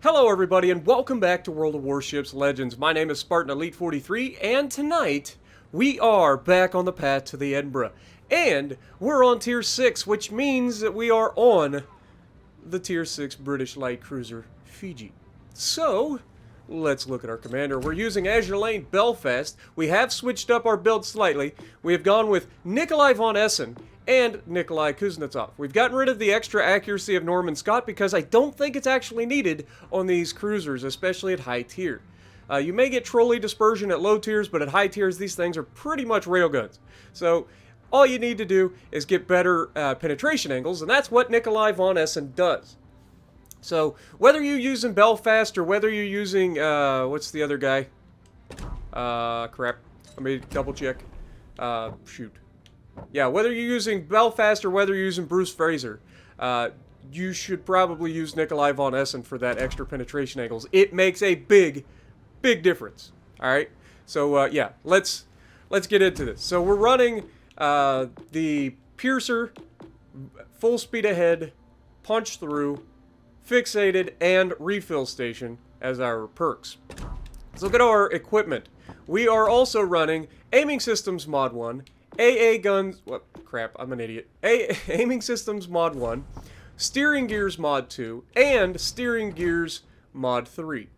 Hello everybody and welcome back to World of Warships Legends. My name is Spartan Elite 43 and tonight we are back on the path to the Edinburgh. And we're on Tier 6, which means that we are on the Tier 6 British light cruiser Fiji. So, let's look at our commander. We're using Azure Lane Belfast. We have switched up our build slightly. We have gone with Nikolai von Essen and Nikolai Kuznetsov. We've gotten rid of the extra accuracy of Norman Scott because I don't think it's actually needed on these cruisers, especially at high tier. You may get trolley dispersion at low tiers, but at high tiers these things are pretty much railguns. So all you need to do is get better penetration angles, and that's what Nikolai von Essen does. So whether you're using Belfast or whether you're using, what's the other guy? Crap. Let me double check. Shoot. Yeah, whether you're using Belfast or whether you're using Bruce Fraser, you should probably use Nikolai von Essen for that extra penetration angles. It makes a big difference. All right. So yeah, let's get into this. So we're running the Piercer, full speed ahead, punch through, fixated, and refill station as our perks. Let's look at our equipment. We are also running Aiming Systems Mod 1. AA Guns, what crap, I'm an idiot. Aiming Systems Mod 1, Steering Gears Mod 2, and Steering Gears Mod 3.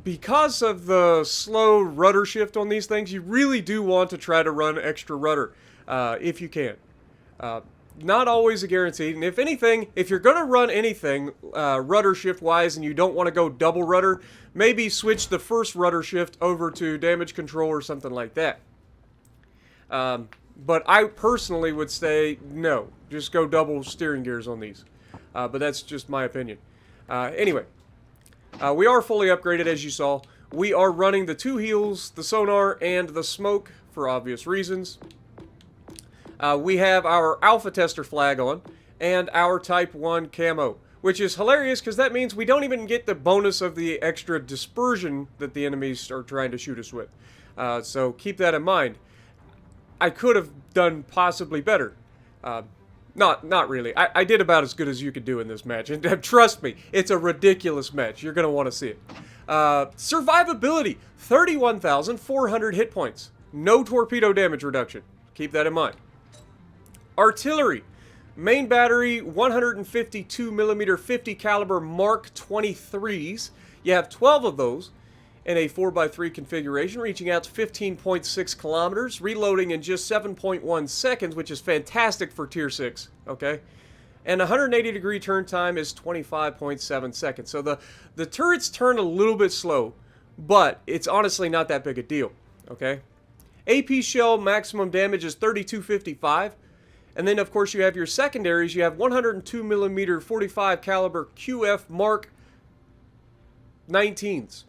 Because of the slow rudder shift on these things, you really do want to try to run extra rudder, if you can. Not always a guarantee, and if anything, if you're going to run anything rudder shift wise and you don't want to go double rudder, maybe switch the first rudder shift over to damage control or something like that. But I personally would say no, just go double steering gears on these. But that's just my opinion. Anyway, we are fully upgraded as you saw. We are running the 2 heals, the sonar, and the smoke for obvious reasons. We have our alpha tester flag on and our type 1 camo, which is hilarious because that means we don't even get the bonus of the extra dispersion that the enemies are trying to shoot us with. So keep that in mind. I could have done possibly better. Not really. I did about as good as you could do in this match. And trust me, it's a ridiculous match. You're going to want to see it. Survivability, 31,400 hit points. No torpedo damage reduction. Keep that in mind. Artillery, main battery, 152mm 50 caliber Mark 23s. You have 12 of those in a 4x3 configuration, reaching out to 15.6 kilometers, reloading in just 7.1 seconds, which is fantastic for Tier 6, okay? And 180-degree turn time is 25.7 seconds. So the turrets turn a little bit slow, but it's honestly not that big a deal, okay? AP shell maximum damage is 3255. And then, of course, you have your secondaries. You have 102mm 45 caliber QF Mark 19s.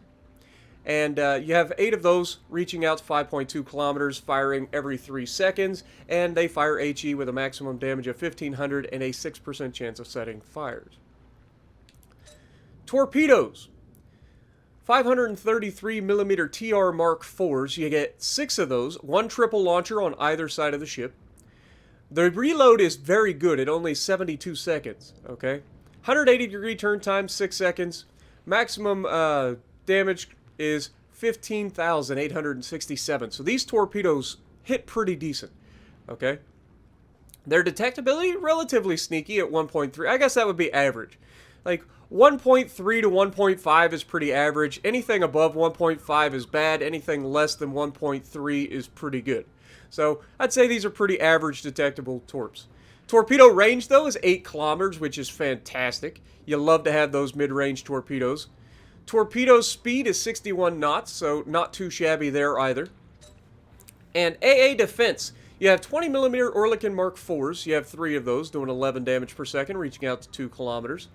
And you have 8 of those reaching out to 5.2 kilometers, firing every 3 seconds. And they fire HE with a maximum damage of 1,500 and a 6% chance of setting fires. Torpedoes. 533mm TR Mark 4s. You get 6 of those. 1 triple launcher on either side of the ship. The reload is very good at only 72 seconds. Okay? 180-degree turn time, 6 seconds. Maximum damage is 15,867. So these torpedoes hit pretty decent. Okay? Their detectability, relatively sneaky at 1.3. I guess that would be average. Like 1.3 to 1.5 is pretty average. Anything above 1.5 is bad. Anything less than 1.3 is pretty good. So I'd say these are pretty average detectable torps. Torpedo range, though, is 8 kilometers, which is fantastic. You love to have those mid-range torpedoes. Torpedo speed is 61 knots, so not too shabby there either. And AA defense. You have 20mm Oerlikon Mark 4s. You have 3 of those, doing 11 damage per second, reaching out to 2 kilometers.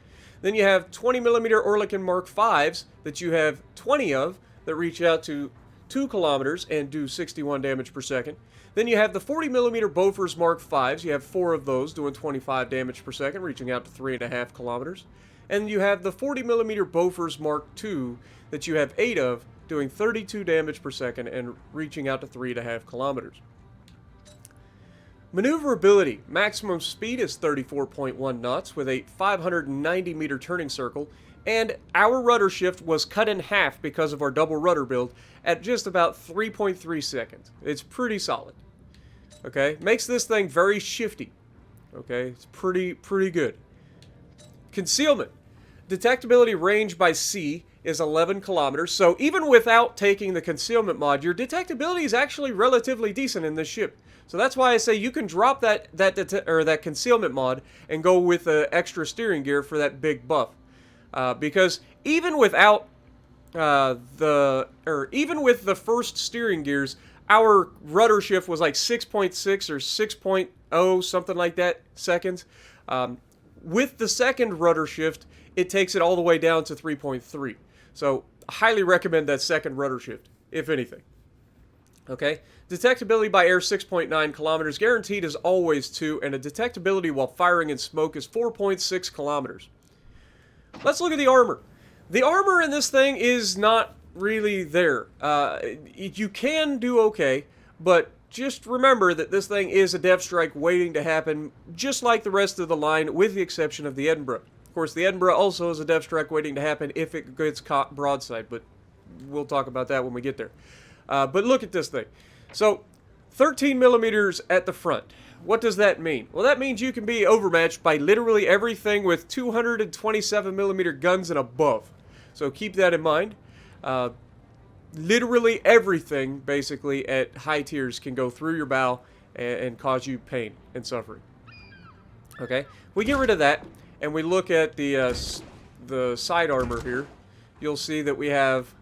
Then you have 20mm Oerlikon Mark 5s that you have 20 of that reach out to 2 kilometers and do 61 damage per second. Then you have the 40mm Bofors Mark 5s. You have 4 of those, doing 25 damage per second, reaching out to 3.5 kilometers. And you have the 40mm Bofors Mark II that you have 8 of, doing 32 damage per second and reaching out to 3.5 kilometers. Maneuverability. Maximum speed is 34.1 knots with a 590 meter turning circle, and our rudder shift was cut in half because of our double rudder build at just about 3.3 seconds. It's pretty solid. Okay, makes this thing very shifty. Okay, it's pretty good. Concealment. Detectability range by sea is 11 kilometers, so even without taking the concealment mod, your detectability is actually relatively decent in this ship. So that's why I say you can drop that concealment mod and go with extra steering gear for that big buff. Because even without even with the first steering gears, our rudder shift was like 6.6 or 6.0, something like that, seconds. With the second rudder shift, it takes it all the way down to 3.3. So, highly recommend that second rudder shift, if anything. Okay? Detectability by air, 6.9 kilometers. Guaranteed is always 2, and a detectability while firing in smoke is 4.6 kilometers. Let's look at the armor. The armor in this thing is not really there. You can do okay, but just remember that this thing is a depth strike waiting to happen, just like the rest of the line, with the exception of the Edinburgh. Of course, the Edinburgh also is a depth strike waiting to happen if it gets caught broadside, but we'll talk about that when we get there. But look at this thing. So, 13 millimeters at the front. What does that mean? Well, that means you can be overmatched by literally everything with 227 millimeter guns and above. So keep that in mind. Literally everything, basically, at high tiers can go through your bow and cause you pain and suffering. Okay? We get rid of that, and we look at the side armor here. You'll see that we have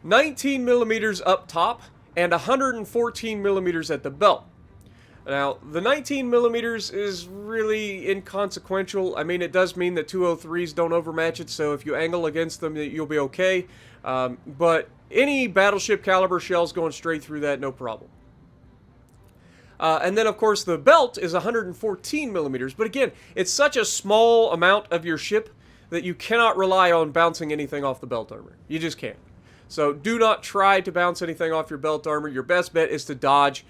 19 millimeters up top and 114 millimeters at the belt. Now, the 19 millimeters is really inconsequential. I mean, it does mean that 203s don't overmatch it, so if you angle against them, you'll be okay. But any battleship caliber shells going straight through that, no problem. And then, of course, the belt is 114 millimeters. But again, it's such a small amount of your ship that you cannot rely on bouncing anything off the belt armor. You just can't. So do not try to bounce anything off your belt armor. Your best bet is to dodge.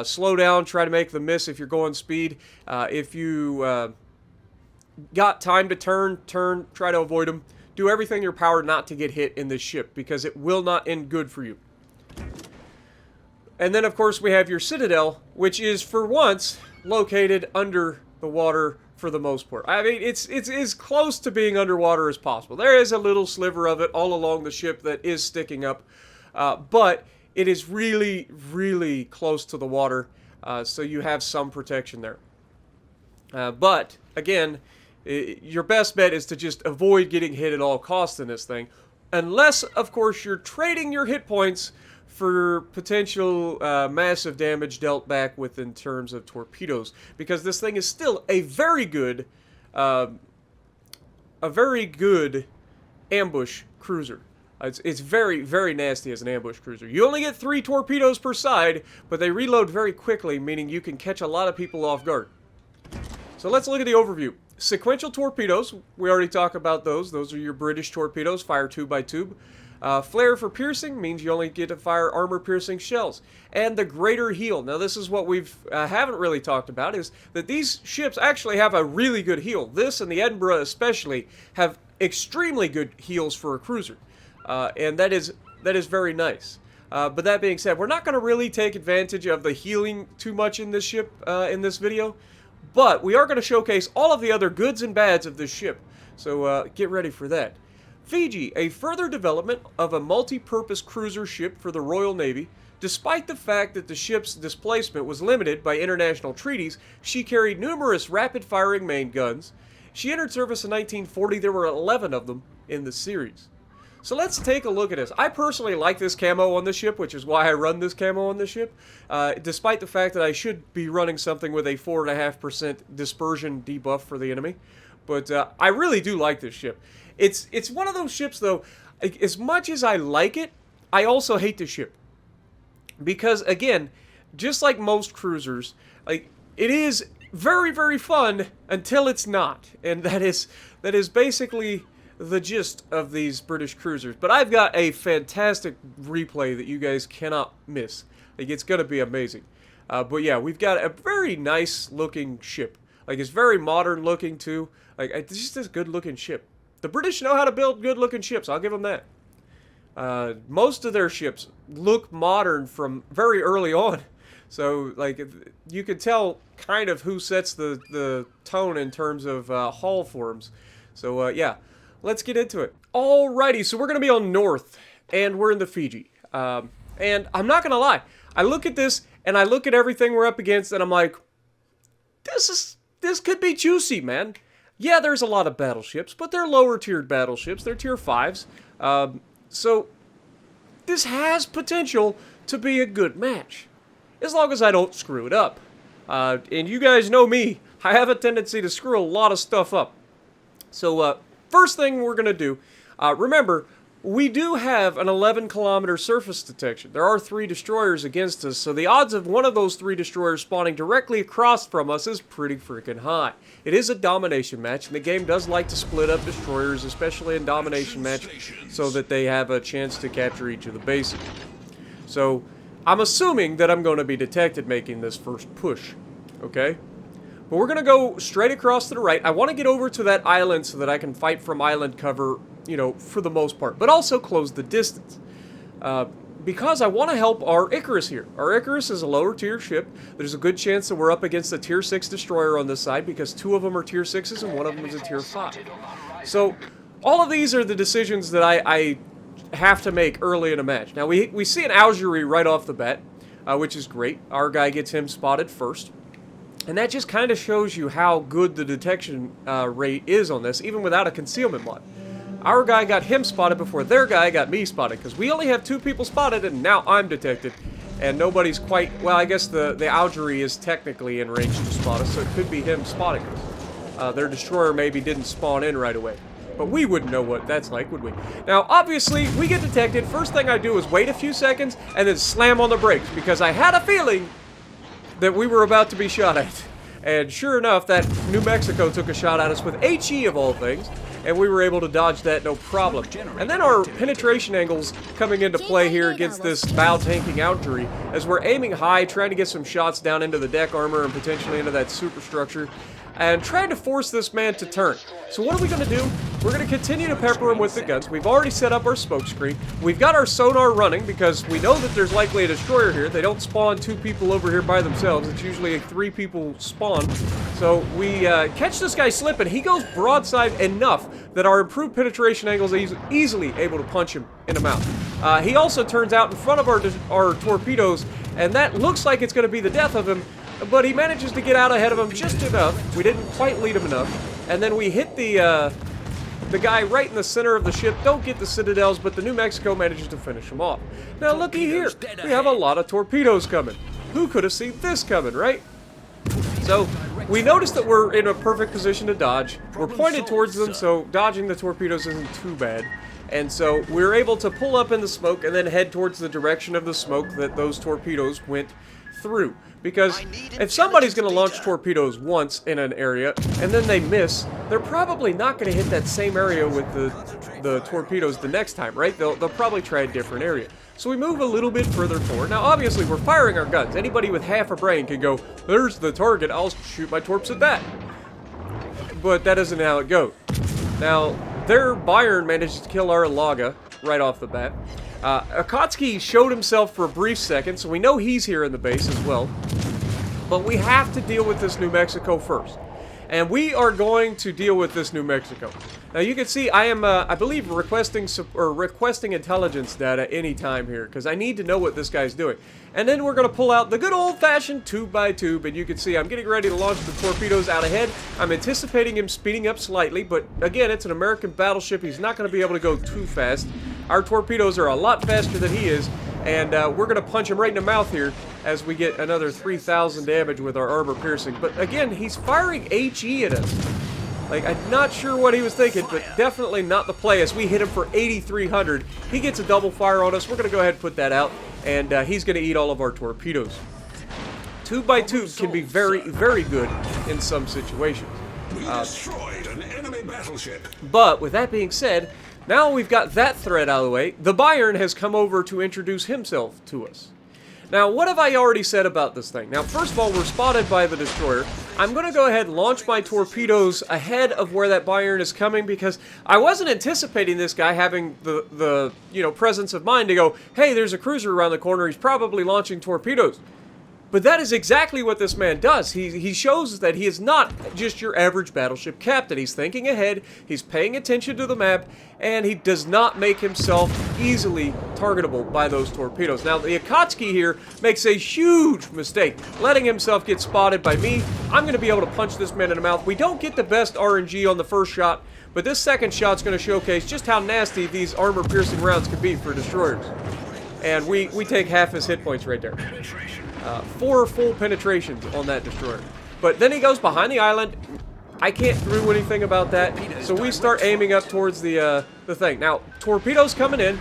Slow down, try to make the miss if you're going speed. If you got time to turn, try to avoid them. Do everything in your power not to get hit in this ship, because it will not end good for you. And then, of course, we have your Citadel, which is, for once, located under the water for the most part. I mean, it's as close to being underwater as possible. There is a little sliver of it all along the ship that is sticking up, but it is really, really close to the water, so you have some protection there. But, again, your best bet is to just avoid getting hit at all costs in this thing, unless, of course, you're trading your hit points for potential massive damage dealt back with in terms of torpedoes, because this thing is still a very good ambush cruiser. It's very, very nasty as an ambush cruiser. You only get 3 torpedoes per side, but they reload very quickly, meaning you can catch a lot of people off guard. So let's look at the overview. Sequential torpedoes, we already talked about those. Those are your British torpedoes, fire tube by tube. Flare for piercing means you only get to fire armor-piercing shells. And the greater heel. Now, this is what we haven't really talked about, is that these ships actually have a really good heel. This and the Edinburgh especially have extremely good heels for a cruiser. And that is very nice. But that being said, we're not going to really take advantage of the healing too much in this ship in this video. But we are going to showcase all of the other goods and bads of this ship. So get ready for that. Fiji, a further development of a multi-purpose cruiser ship for the Royal Navy. Despite the fact that the ship's displacement was limited by international treaties, she carried numerous rapid-firing main guns. She entered service in 1940. There were 11 of them in the series. So let's take a look at this. I personally like this camo on the ship, which is why I run this camo on the ship, despite the fact that I should be running something with a 4.5% dispersion debuff for the enemy. But I really do like this ship. It's one of those ships, though, as much as I like it, I also hate the ship. Because, again, just like most cruisers, like, it is very, very fun until it's not. And that is basically the gist of these British cruisers. But I've got a fantastic replay that you guys cannot miss. Like, it's going to be amazing. But yeah, we've got a very nice looking ship. Like, it's very modern looking too. Like, it's just this good looking ship. The British know how to build good looking ships, I'll give them that. Most of their ships look modern from very early on. So, like, you can tell kind of who sets the tone in terms of hull forms. So, yeah, let's get into it. Alrighty, so we're going to be on North, and we're in the Fiji. And I'm not going to lie, I look at this, and I look at everything we're up against, and I'm like, this could be juicy, man. Yeah, there's a lot of battleships, but they're lower-tiered battleships. They're Tier 5s. So, this has potential to be a good match. As long as I don't screw it up. And you guys know me. I have a tendency to screw a lot of stuff up. So, first thing we're going to do, remember, we do have an 11-kilometer surface detection. There are 3 destroyers against us, so the odds of one of those 3 destroyers spawning directly across from us is pretty freaking high. It is a domination match, and the game does like to split up destroyers, especially in domination match, so that they have a chance to capture each of the bases. So, I'm assuming that I'm going to be detected making this first push, okay? But we're going to go straight across to the right. I want to get over to that island so that I can fight from island cover, you know, for the most part. But also close the distance. Because I want to help our Icarus here. Our Icarus is a lower tier ship. There's a good chance that we're up against a tier 6 destroyer on this side because 2 of them are tier 6s and 1 of them is a tier 5. So, all of these are the decisions that I have to make early in a match. Now, we see an Augury right off the bat, which is great. Our guy gets him spotted first. And that just kind of shows you how good the detection rate is on this, even without a concealment mod. Our guy got him spotted before their guy got me spotted, because we only have 2 people spotted, and now I'm detected. And nobody's quite... Well, I guess the Augury is technically in range to spot us, so it could be him spotting us. Their destroyer maybe didn't spawn in right away. But we wouldn't know what that's like, would we? Now, obviously, we get detected. First thing I do is wait a few seconds, and then slam on the brakes, because I had a feeling that we were about to be shot at. And sure enough, that New Mexico took a shot at us with HE of all things, and we were able to dodge that no problem. And then our penetration angles coming into play here against this bow tanking Augury, as we're aiming high, trying to get some shots down into the deck armor and potentially into that superstructure, and trying to force this man to turn. So what are we going to do? We're going to continue to pepper him with the guns. We've already set up our smoke screen. We've got our sonar running because we know that there's likely a destroyer here. They don't spawn 2 people over here by themselves. It's usually a 3 people spawn. So we catch this guy slipping. He goes broadside enough that our improved penetration angles are easily able to punch him in the mouth. He also turns out in front of our torpedoes, and that looks like it's going to be the death of him. But he manages to get out ahead of him just enough. We didn't quite lead him enough. And then we hit the guy right in the center of the ship. Don't get the citadels, but the New Mexico manages to finish him off. Now looky here. We have a lot of torpedoes coming. Who could have seen this coming, right? So we notice that we're in a perfect position to dodge. We're pointed towards them, so dodging the torpedoes isn't too bad. And so we're able to pull up in the smoke and then head towards the direction of the smoke that those torpedoes went through. Because if somebody's going to launch torpedoes once in an area and then they miss, they're probably not going to hit that same area with the torpedoes the next time, right? They'll probably try a different area. So we move a little bit further forward. Now, obviously, we're firing our guns. Anybody with half a brain can go, there's the target, I'll shoot my torps at that. But that isn't how it goes. Now, their Bayern managed to kill our Laga right off the bat. Akatsuki showed himself for a brief second, so we know he's here in the base as well. But we have to deal with this New Mexico first. And we are going to deal with this New Mexico. Now you can see I am, I believe, requesting intelligence data anytime here, because I need to know what this guy's doing. And then we're going to pull out the good old-fashioned tube-by-tube, and you can see I'm getting ready to launch the torpedoes out ahead. I'm anticipating him speeding up slightly, but again, it's an American battleship. He's not going to be able to go too fast. Our torpedoes are a lot faster than he is, and we're going to punch him right in the mouth here as we get another 3,000 damage with our armor piercing. But again, he's firing HE at us. Like, I'm not sure what he was thinking, but definitely not the play as we hit him for 8,300. He gets a double fire on us. We're going to go ahead and put that out, and he's going to eat all of our torpedoes. Tube by tube can be very, very good in some situations. We destroyed an enemy battleship. But with that being said, now we've got that threat out of the way, the Bayern has come over to introduce himself to us. Now, what have I already said about this thing? Now, first of all, we're spotted by the destroyer. I'm going to go ahead and launch my torpedoes ahead of where that Bayern is coming because I wasn't anticipating this guy having the presence of mind to go, hey, there's a cruiser around the corner. He's probably launching torpedoes. But that is exactly what this man does. He shows that he is not just your average battleship captain. He's thinking ahead, he's paying attention to the map, and he does not make himself easily targetable by those torpedoes. Now, the Akatsuki here makes a huge mistake, letting himself get spotted by me. I'm going to be able to punch this man in the mouth. We don't get the best RNG on the first shot, but this second shot's going to showcase just how nasty these armor-piercing rounds can be for destroyers. And we take half his hit points right there. 4 full penetrations on that destroyer. But then he goes behind the island. I can't do anything about that. So we start aiming up towards the thing. Now, torpedoes coming in.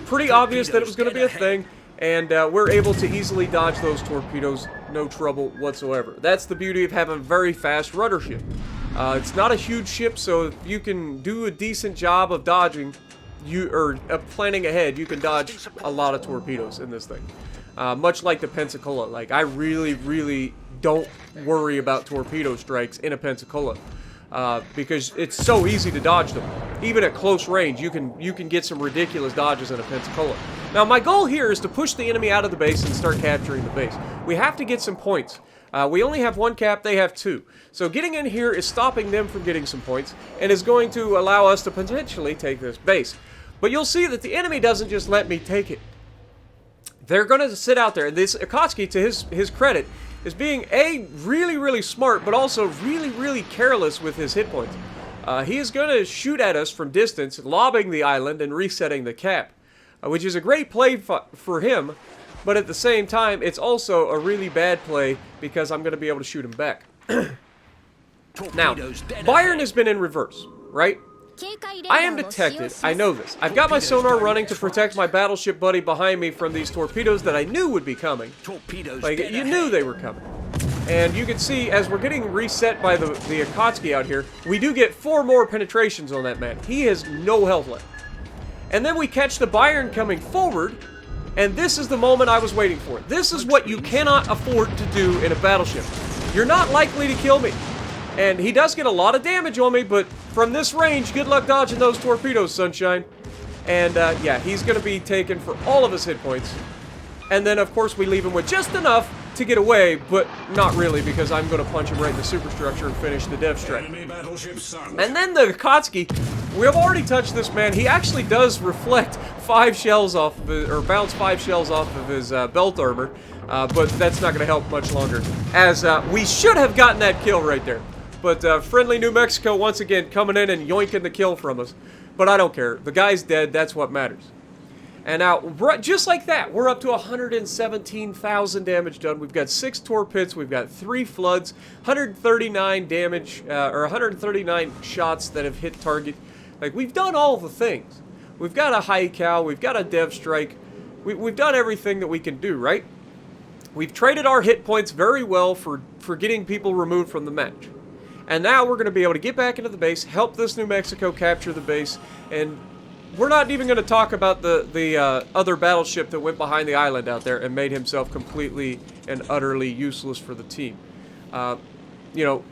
Pretty obvious that it was going to be a thing. And we're able to easily dodge those torpedoes. No trouble whatsoever. That's the beauty of having a very fast rudder ship. It's not a huge ship, so if you can do a decent job of dodging, planning ahead, you can dodge a lot of torpedoes in this thing. Much like the Pensacola. Like, I really, really don't worry about torpedo strikes in a Pensacola. Because it's so easy to dodge them. Even at close range, you can get some ridiculous dodges in a Pensacola. Now, my goal here is to push the enemy out of the base and start capturing the base. We have to get some points. We only have 1 cap, they have 2. So getting in here is stopping them from getting some points, and is going to allow us to potentially take this base. But you'll see that the enemy doesn't just let me take it. They're going to sit out there. This Akatsuki, to his credit, is being really, really smart, but also really, really careless with his hit points. He is going to shoot at us from distance, lobbing the island and resetting the cap, which is a great play for him, but at the same time, it's also a really bad play because I'm going to be able to shoot him back. Now, Bayern has been in reverse, right? I am detected, I know this. I've got my sonar running to protect my battleship buddy behind me from these torpedoes that I knew would be coming. Like, you knew they were coming. And you can see, as we're getting reset by the Akatsuki out here, we do get 4 more penetrations on that man. He has no health left. And then we catch the Bayern coming forward, and this is the moment I was waiting for. This is what you cannot afford to do in a battleship. You're not likely to kill me. And he does get a lot of damage on me, but from this range, good luck dodging those torpedoes, sunshine. And, yeah, he's going to be taken for all of his hit points. And then, of course, we leave him with just enough to get away, but not really, because I'm going to punch him right in the superstructure and finish the dev strike. And then the Akatsuki, we have already touched this man. He actually does reflect 5 shells off of his, or bounce 5 shells off of his belt armor, but that's not going to help much longer, as we should have gotten that kill right there. But friendly New Mexico once again coming in and yoinking the kill from us. But I don't care. The guy's dead. That's what matters. And now, just like that, we're up to 117,000 damage done. We've got 6 torpedoes. We've got 3 floods, 139 damage, or 139 shots that have hit target. Like, we've done all the things. We've got a high cow. We've got a dev strike. We've done everything that we can do, right? We've traded our hit points very well for getting people removed from the match. And now we're going to be able to get back into the base, help this New Mexico capture the base, and we're not even going to talk about the other battleship that went behind the island out there and made himself completely and utterly useless for the team. You know,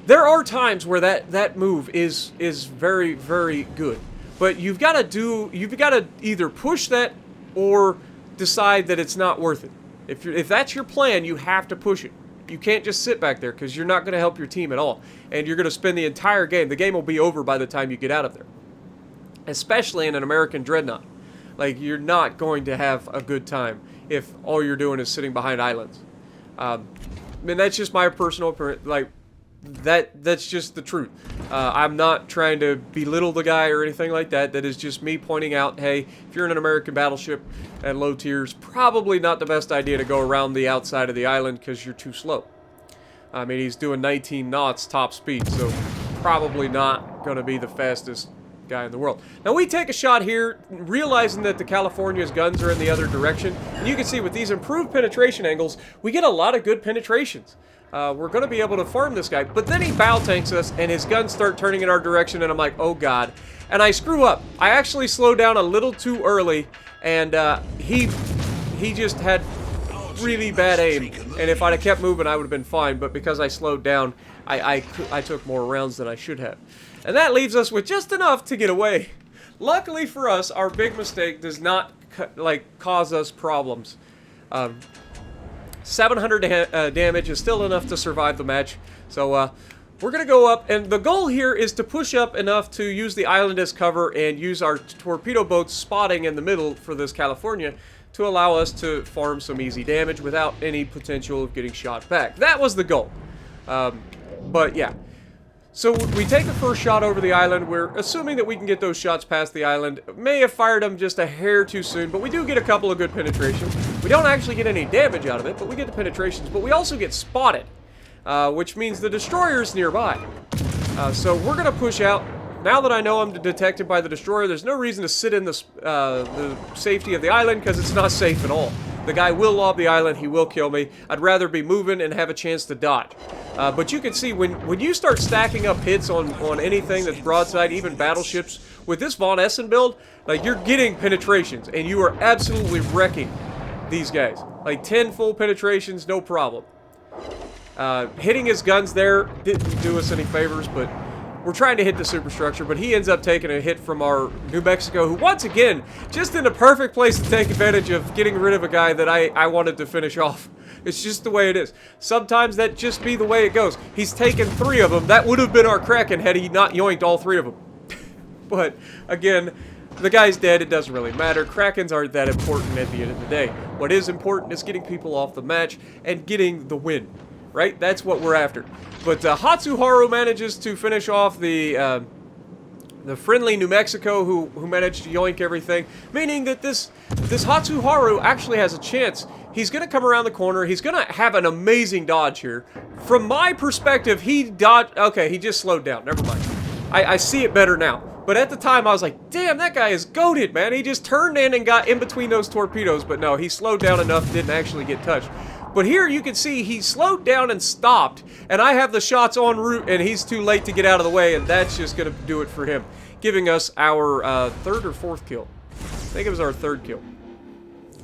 there are times where that move is very, very good, but you've got to either push that or decide that it's not worth it. If that's your plan, you have to push it. You can't just sit back there because you're not going to help your team at all. And you're going to spend the entire game. The game will be over by the time you get out of there. Especially in an American dreadnought. Like, you're not going to have a good time if all you're doing is sitting behind islands. I mean, that's just my personal opinion. Like, that's just the truth. I'm not trying to belittle the guy or anything like that. That is just me pointing out, hey, if you're in an American battleship at low tiers, probably not the best idea to go around the outside of the island because you're too slow. I mean, he's doing 19 knots top speed, so probably not going to be the fastest guy in the world. Now, we take a shot here, realizing that the California's guns are in the other direction. And you can see with these improved penetration angles, we get a lot of good penetrations. We're going to be able to farm this guy, but then he bow tanks us and his guns start turning in our direction and I'm like, oh god. And I screw up. I actually slowed down a little too early and he just had really bad aim, and if I'd have kept moving, I would have been fine, but because I slowed down, I took more rounds than I should have. And that leaves us with just enough to get away. Luckily for us, our big mistake does not, cause us problems. 700 damage is still enough to survive the match, so, we're going to go up, and the goal here is to push up enough to use the island as cover and use our torpedo boats spotting in the middle for this California to allow us to farm some easy damage without any potential of getting shot back. That was the goal. But yeah. So we take the first shot over the island. We're assuming that we can get those shots past the island. May have fired them just a hair too soon, but we do get a couple of good penetrations. We don't actually get any damage out of it, but we get the penetrations. But we also get spotted, which means the destroyer's nearby. So we're going to push out. Now that I know I'm detected by the destroyer, there's no reason to sit in the safety of the island, because it's not safe at all. The guy will lob the island, he will kill me. I'd rather be moving and have a chance to dodge. But you can see, when you start stacking up hits on anything that's broadside, even battleships, with this Von Essen build, like, you're getting penetrations, and you are absolutely wrecking these guys. Like, 10 full penetrations, no problem. Hitting his guns there didn't do us any favors, but we're trying to hit the superstructure, but he ends up taking a hit from our New Mexico, who, once again, just in a perfect place to take advantage of getting rid of a guy that I wanted to finish off. It's just the way it is. Sometimes that just be the way it goes. He's taken 3 of them. That would have been our Kraken had he not yoinked all 3 of them. But, again, the guy's dead. It doesn't really matter. Krakens aren't that important at the end of the day. What is important is getting people off the match and getting the win. Right? That's what we're after. But Hatsuharu manages to finish off the friendly New Mexico who managed to yoink everything, meaning that this Hatsuharu actually has a chance. He's going to come around the corner. He's going to have an amazing dodge here. From my perspective, he dodged. Okay, he just slowed down. Never mind. I see it better now. But at the time, I was like, damn, that guy is goated, man. He just turned in and got in between those torpedoes. But no, he slowed down enough, didn't actually get touched. But here you can see he slowed down and stopped, and I have the shots en route, and he's too late to get out of the way, and that's just going to do it for him, giving us our 3rd or 4th kill. I think it was our 3rd kill.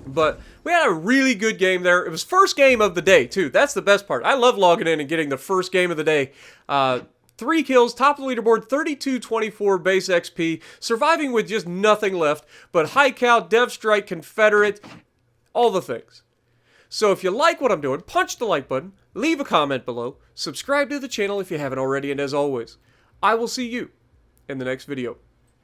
But we had a really good game there. It was first game of the day, too. That's the best part. I love logging in and getting the first game of the day. 3 kills, top of the leaderboard, 32-24 base XP, surviving with just nothing left, but High Cal, Dev Strike, Confederate, all the things. So if you like what I'm doing, punch the like button, leave a comment below, subscribe to the channel if you haven't already, and as always, I will see you in the next video.